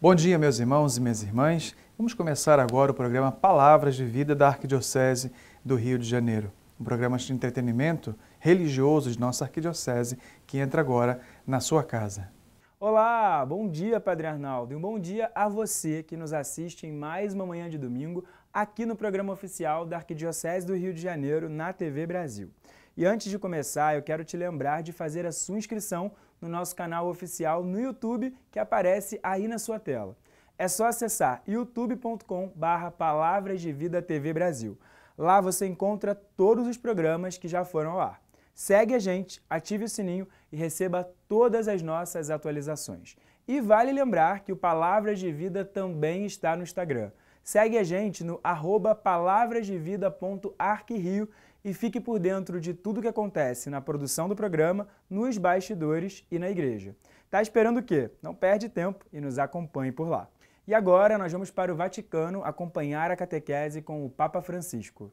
Bom dia, meus irmãos e minhas irmãs. Vamos começar agora o programa Palavras de Vida da Arquidiocese do Rio de Janeiro. Um programa de entretenimento religioso de nossa arquidiocese que entra agora na sua casa. Olá, bom dia, Padre Arnaldo, e um bom dia a você que nos assiste em mais uma manhã de domingo aqui no programa oficial da Arquidiocese do Rio de Janeiro na TV Brasil. E antes de começar, eu quero te lembrar de fazer a sua inscrição no nosso canal oficial no YouTube, que aparece aí na sua tela. É só acessar youtube.com/Palavras de Vida TV Brasil. Lá você encontra todos os programas que já foram ao ar. Segue a gente, ative o sininho e receba todas as nossas atualizações. E vale lembrar que o Palavras de Vida também está no Instagram. Segue a gente no @palavrasdevida.arquirio e fique por dentro de tudo que acontece na produção do programa, nos bastidores e na igreja. Tá esperando o quê? Não perde tempo e nos acompanhe por lá. E agora nós vamos para o Vaticano acompanhar a catequese com o Papa Francisco.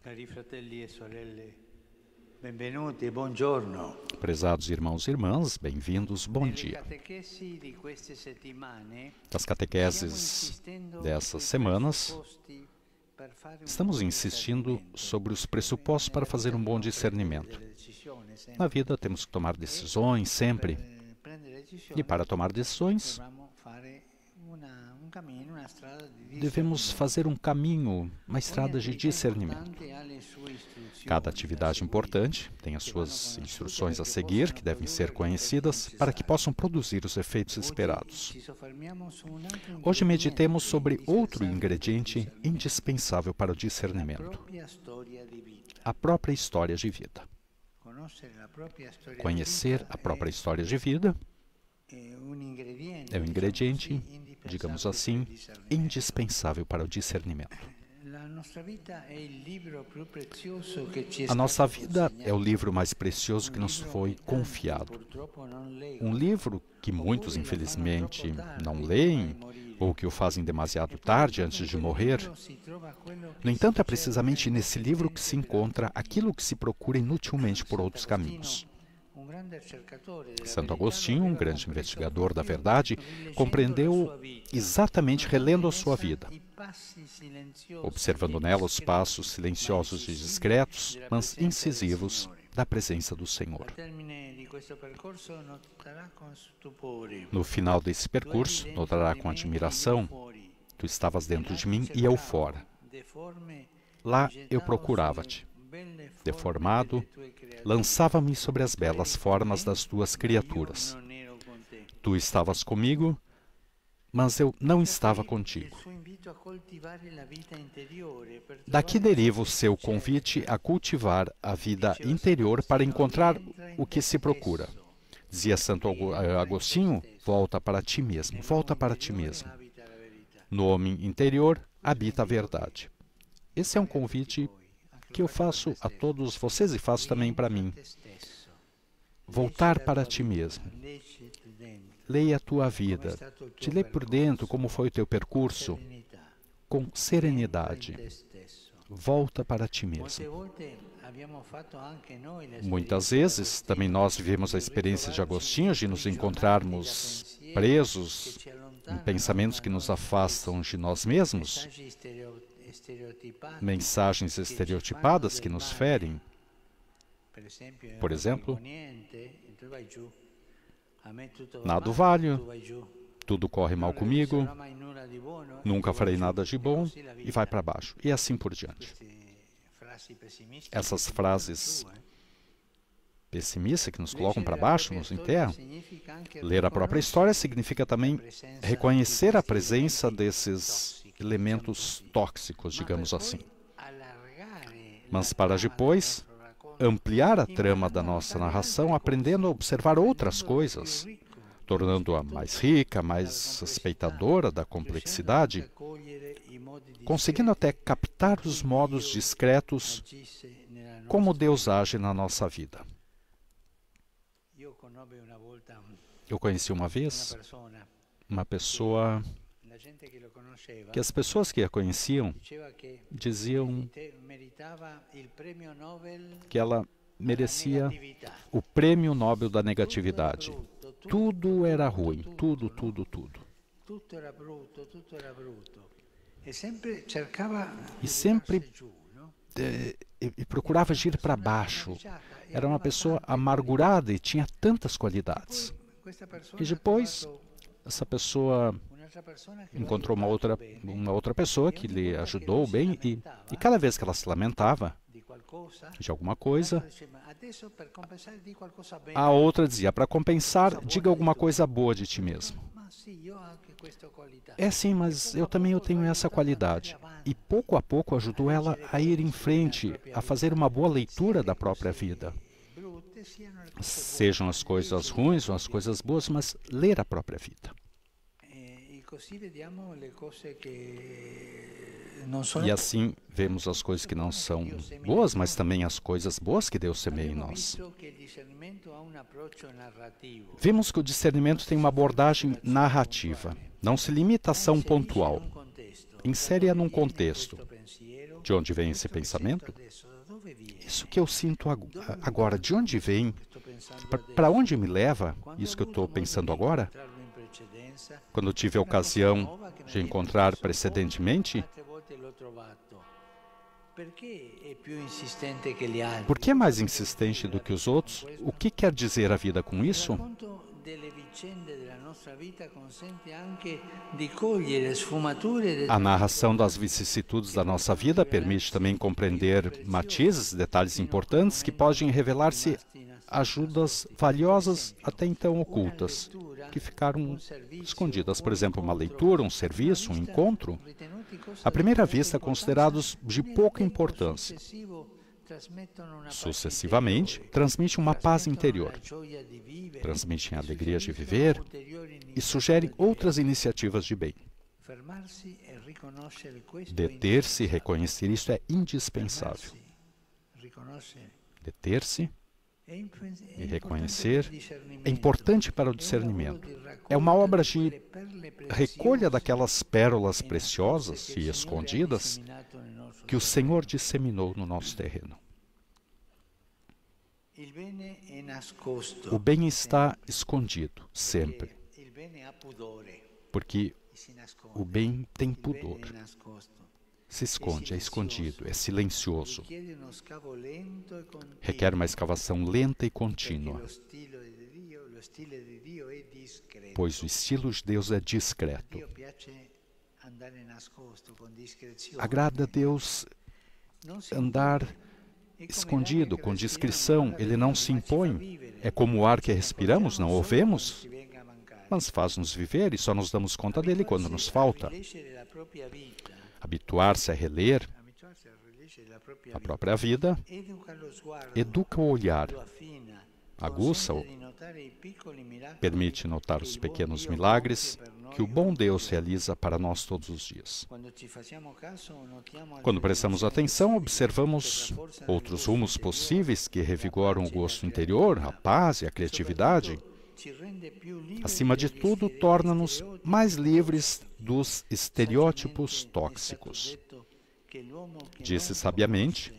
Cari fratelli e sorelle, benvenuti, buongiorno. Prezados irmãos e irmãs, bem-vindos, bom dia. Nas catequeses dessas semanas, estamos insistindo sobre os pressupostos para fazer um bom discernimento. Na vida temos que tomar decisões sempre, e para tomar decisões, devemos fazer um caminho, uma estrada de discernimento. Cada atividade importante tem as suas instruções a seguir, que devem ser conhecidas, para que possam produzir os efeitos esperados. Hoje meditemos sobre outro ingrediente indispensável para o discernimento: a própria história de vida. Conhecer a própria história de vida é um ingrediente, digamos assim, indispensável para o discernimento. A nossa vida é o livro mais precioso que nos foi confiado. Um livro que muitos, infelizmente, não leem ou que o fazem demasiado tarde antes de morrer. No entanto, é precisamente nesse livro que se encontra aquilo que se procura inutilmente por outros caminhos. Santo Agostinho, um grande investigador da verdade, compreendeu exatamente relendo a sua vida, observando nela os passos silenciosos e discretos, mas incisivos, da presença do Senhor. No final desse percurso, notará com admiração: tu estavas dentro de mim e eu fora. Lá eu procurava-te. Deformado, lançava-me sobre as belas formas das tuas criaturas. Tu estavas comigo, mas eu não estava contigo. Daqui deriva o seu convite a cultivar a vida interior para encontrar o que se procura. Dizia Santo Agostinho: volta para ti mesmo, volta para ti mesmo. No homem interior habita a verdade. Esse é um convite que eu faço a todos vocês e faço também para mim. Voltar para ti mesmo. Leia a tua vida. Te lê por dentro como foi o teu percurso, com serenidade. Volta para ti mesmo. Muitas vezes, também nós vivemos a experiência de Agostinho de nos encontrarmos presos em pensamentos que nos afastam de nós mesmos, mensagens estereotipadas que nos ferem. Por exemplo, nada vale, tudo corre mal comigo, nunca farei nada de bom, e vai para baixo, e assim por diante. Essas frases pessimistas que nos colocam para baixo, nos enterram. Ler a própria história significa também reconhecer a presença desses elementos tóxicos, digamos assim. Mas para depois ampliar a trama da nossa narração, aprendendo a observar outras coisas, tornando-a mais rica, mais respeitadora da complexidade, conseguindo até captar os modos discretos como Deus age na nossa vida. Eu conheci uma vez uma pessoa que as pessoas que a conheciam diziam que ela merecia o Prêmio Nobel da Negatividade. Tudo era ruim, tudo. E sempre procurava ir para baixo. Era uma pessoa amargurada e tinha tantas qualidades. E depois, essa pessoa encontrou uma outra pessoa que lhe ajudou bem e cada vez que ela se lamentava de alguma coisa, a outra dizia, para compensar, diga alguma coisa boa de ti mesmo. É sim, mas eu tenho essa qualidade. E pouco a pouco ajudou ela a ir em frente, a fazer uma boa leitura da própria vida. Sejam as coisas ruins ou as coisas boas, mas ler a própria vida. E assim vemos as coisas que não são boas, mas também as coisas boas que Deus semeia em nós. Vimos que o discernimento tem uma abordagem narrativa. Não se limita a ação pontual. Insere-a num contexto. De onde vem esse pensamento? Isso que eu sinto agora, de onde vem? Para onde me leva isso que eu estou pensando agora? Quando tive a ocasião de encontrar precedentemente, por que é mais insistente do que os outros? O que quer dizer a vida com isso? A narração das vicissitudes da nossa vida permite também compreender matizes, detalhes importantes que podem revelar-se ajudas valiosas até então ocultas, que ficaram escondidas. Por exemplo, uma leitura, um serviço, um encontro, à primeira vista considerados de pouca importância. Sucessivamente, transmitem uma paz interior, transmitem a alegria de viver e sugerem outras iniciativas de bem. Deter-se e reconhecer isso é indispensável. Deter-se e reconhecer é importante para o discernimento. É uma obra de recolha daquelas pérolas preciosas e escondidas que o Senhor disseminou no nosso terreno. O bem está escondido, sempre. Porque o bem tem pudor. Se esconde, é escondido, é silencioso. Requer uma escavação lenta e contínua. Pois o estilo de Deus é discreto. Agrada a Deus andar escondido, com discrição. Ele não se impõe. É como o ar que respiramos, não o vemos, mas faz-nos viver e só nos damos conta dele quando nos falta. Habituar-se a reler a própria vida educa o olhar, aguça-o, permite notar os pequenos milagres que o bom Deus realiza para nós todos os dias. Quando prestamos atenção, observamos outros rumos possíveis que revigoram o gosto interior, a paz e a criatividade. Acima de tudo, torna-nos mais livres dos estereótipos tóxicos. Disse sabiamente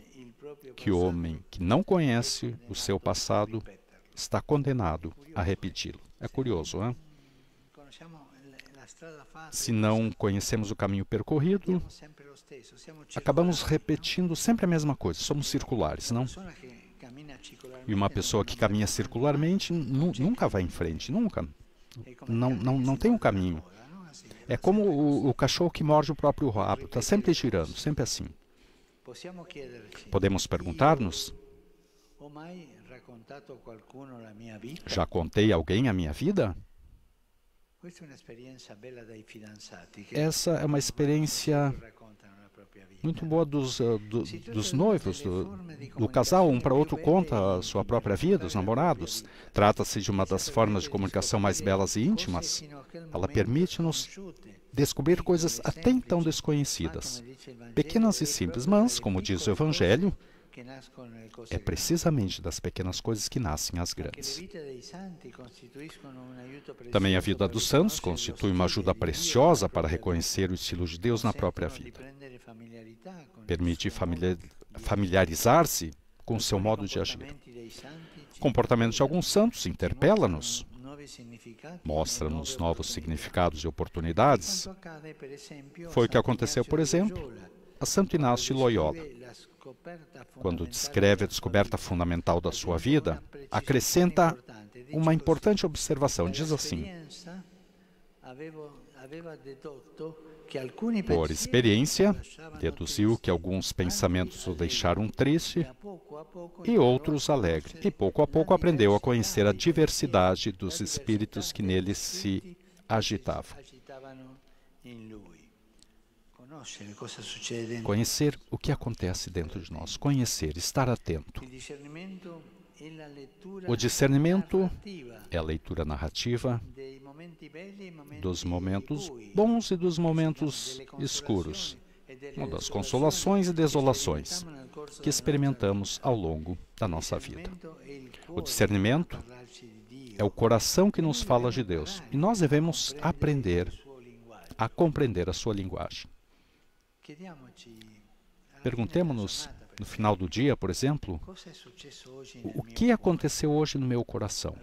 que o homem que não conhece o seu passado está condenado a repeti-lo. É curioso, hein? Se não conhecemos o caminho percorrido, acabamos repetindo sempre a mesma coisa. Somos circulares, não? E uma pessoa que caminha circularmente nunca vai em frente, nunca. Não tem um caminho. É como o cachorro que morde o próprio rabo, está sempre girando, sempre assim. Podemos perguntar-nos: já contei a alguém a minha vida? Essa é uma experiência muito boa dos noivos, do casal. Um para outro conta a sua própria vida, os namorados. Trata-se de uma das formas de comunicação mais belas e íntimas. Ela permite-nos descobrir coisas até então desconhecidas. Pequenas e simples, mas, como diz o Evangelho, é precisamente das pequenas coisas que nascem as grandes. Também a vida dos santos constitui uma ajuda preciosa para reconhecer o estilo de Deus na própria vida. Permite familiarizar-se com seu modo de agir. O comportamento de alguns santos interpela-nos, mostra-nos novos significados e oportunidades. Foi o que aconteceu, por exemplo, a Santo Inácio de Loyola. Quando descreve a descoberta fundamental da sua vida, acrescenta uma importante observação. Diz assim: por experiência, deduziu que alguns pensamentos o deixaram triste e outros alegre. E pouco a pouco aprendeu a conhecer a diversidade dos espíritos que nele se agitavam. Conhecer o que acontece dentro de nós, conhecer, estar atento. O discernimento é a leitura narrativa dos momentos bons e dos momentos escuros, das consolações e desolações que experimentamos ao longo da nossa vida. O discernimento é o coração que nos fala de Deus e nós devemos aprender a compreender a sua linguagem. Perguntemo-nos, no final do dia, por exemplo, o que aconteceu hoje no meu coração?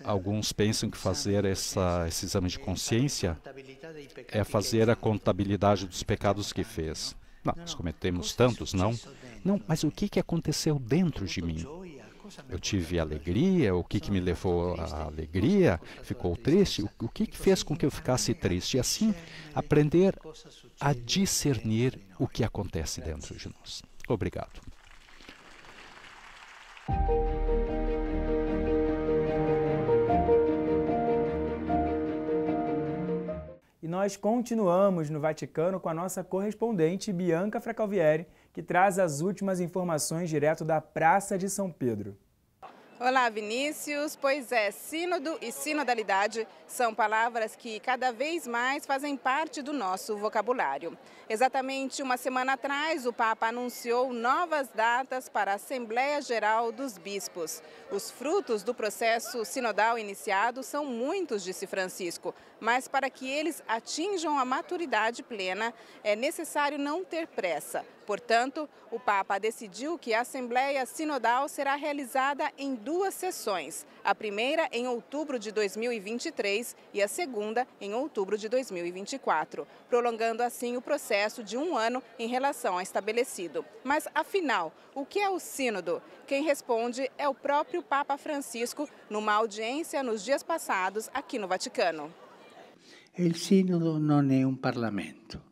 Alguns pensam que fazer esse exame de consciência é fazer a contabilidade dos pecados que fez. Não, nós cometemos tantos, não? Não, mas o que aconteceu dentro de mim? Eu tive alegria, o que me levou à alegria? Ficou triste? O que fez com que eu ficasse triste? E assim, aprender a discernir o que acontece dentro de nós. Obrigado. E nós continuamos no Vaticano com a nossa correspondente Bianca Fracalvieri, que traz as últimas informações direto da Praça de São Pedro. Olá, Vinícius. Pois é, sínodo e sinodalidade são palavras que cada vez mais fazem parte do nosso vocabulário. Exatamente uma semana atrás, o Papa anunciou novas datas para a Assembleia Geral dos Bispos. Os frutos do processo sinodal iniciado são muitos, disse Francisco, mas para que eles atinjam a maturidade plena, é necessário não ter pressa. Portanto, o Papa decidiu que a Assembleia Sinodal será realizada em 2 sessões. A primeira em outubro de 2023 e a segunda em outubro de 2024, prolongando assim o processo de 1 ano em relação ao estabelecido. Mas, afinal, o que é o Sínodo? Quem responde é o próprio Papa Francisco, numa audiência nos dias passados aqui no Vaticano. Il Sinodo non è un Parlamento,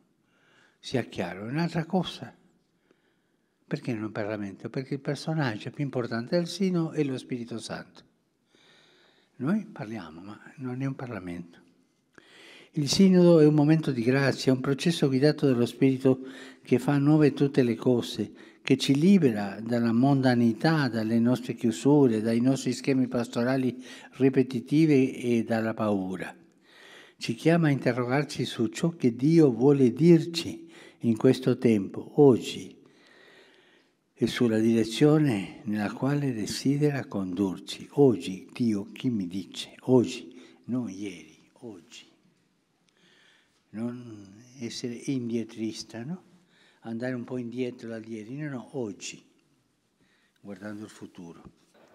sia chiaro, è un'altra cosa. Perché non è un Parlamento? Perché il personaggio più importante del Sinodo è lo Spirito Santo. Noi parliamo, ma non è un Parlamento. Il Sinodo è un momento di grazia, è un processo guidato dallo Spirito che fa nuove tutte le cose, che ci libera dalla mondanità, dalle nostre chiusure, dai nostri schemi pastorali ripetitivi e dalla paura. Ci chiama a interrogarci su ciò che Dio vuole dirci in questo tempo, oggi, e sulla direzione nella quale desidera condurci. Oggi Dio chi mi dice? Oggi, non ieri, oggi. Non essere indietrista, no? Andare un po' indietro dal ieri, no, oggi, guardando il futuro.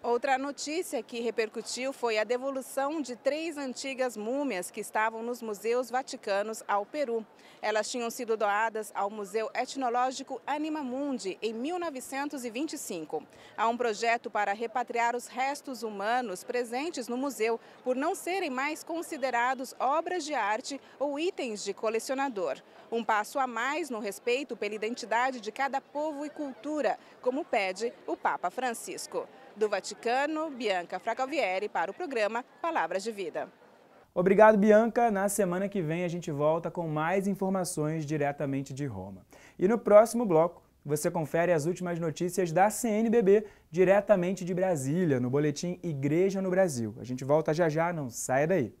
Outra notícia que repercutiu foi a devolução de 3 antigas múmias que estavam nos museus vaticanos ao Peru. Elas tinham sido doadas ao Museu Etnológico Anima Mundi em 1925. Há um projeto para repatriar os restos humanos presentes no museu por não serem mais considerados obras de arte ou itens de colecionador. Um passo a mais no respeito pela identidade de cada povo e cultura, como pede o Papa Francisco. Do Vaticano, Bianca Fracalvieri para o programa Palavras de Vida. Obrigado, Bianca. Na semana que vem a gente volta com mais informações diretamente de Roma. E no próximo bloco, você confere as últimas notícias da CNBB diretamente de Brasília, no boletim Igreja no Brasil. A gente volta já já, não saia daí.